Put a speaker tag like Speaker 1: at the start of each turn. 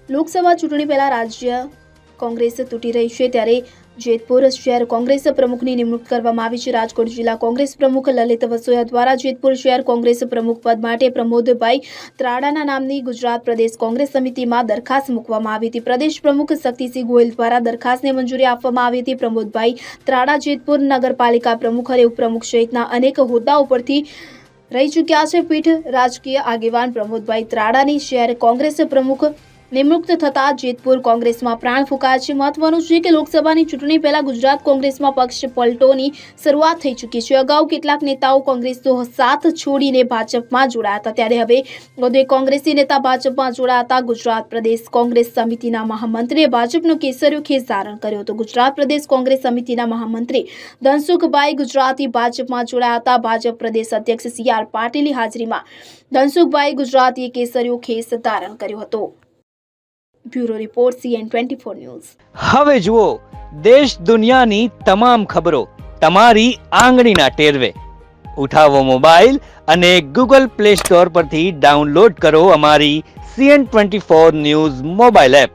Speaker 1: લોકસભા ચૂંટણી પહેલા રાજ્ય કોંગ્રેસ તૂટી રહી છે ત્યારે જેતપુર શહેર કોંગ્રેસ પ્રમુખની નિમણૂક કરવામાં આવી છે। રાજકોટ જિલ્લા કોંગ્રેસ પ્રમુખ લલિત વસોયા દ્વારા જેતપુર શહેર કોંગ્રેસ પ્રમુખ પદ માટે પ્રમોદભાઈ ત્રાડાના નામની ગુજરાત પ્રદેશ કોંગ્રેસ સમિતિમાં દરખાસ્ત મૂકવામાં આવી હતી। પ્રદેશ પ્રમુખ શક્તિસિંહ ગોહિલ દ્વારા દરખાસ્તને મંજૂરી આપવામાં આવી હતી। પ્રમોદભાઈ ત્રાડા જેતપુર નગરપાલિકા પ્રમુખ અને ઉપપ્રમુખ સહિતના અનેક હોદ્દાઓ પરથી રહી ચૂક્યા છે। પીઠ રાજકીય આગેવાન પ્રમોદભાઈ ત્રાડાની શહેર કોંગ્રેસ પ્રમુખ નિમણૂક થતાં જેતપુર કોંગ્રેસમાં પ્રાણ ફૂંકાયા છે। મહત્વનું છે કે લોકસભાની ચૂંટણી પહેલા ગુજરાત કોંગ્રેસમાં પક્ષ પલટોની શરૂઆત થઈ ચૂકી છે। અગાઉ કેટલાક નેતાઓ કોંગ્રેસનો સાથ છોડીને ભાજપમાં જોડાયા હતા, ત્યારે હવે વધુ એક કોંગ્રેસી નેતા ભાજપમાં જોડાયા હતા। ગુજરાત પ્રદેશ કોંગ્રેસ સમિતિના મહામંત્રીએ ભાજપનો કેસરીયો ખેસ ધારણ કર્યો હતો। ગુજરાત પ્રદેશ કોંગ્રેસ સમિતિના મહામંત્રી ધનસુખભાઈ ગુજરાતી ભાજપમાં જોડાયા હતા। ભાજપ પ્રદેશ અધ્યક્ષ CR પાટીલની હાજરીમાં ધનસુખભાઈ ગુજરાતીએ કેસરીયો ખેસ ધારણ કર્યો હતો। Bureau report CN24 news.
Speaker 2: હવે જુઓ દેશ દુનિયાની તમામ ખબરો તમારી આંગળીના ટેરવે। ઉઠાવો મોબાઈલ અને ગૂગલ પ્લે સ્ટોર પરથી ડાઉનલોડ કરો અમારી CN24 ન્યૂઝ મોબાઈલ એપ।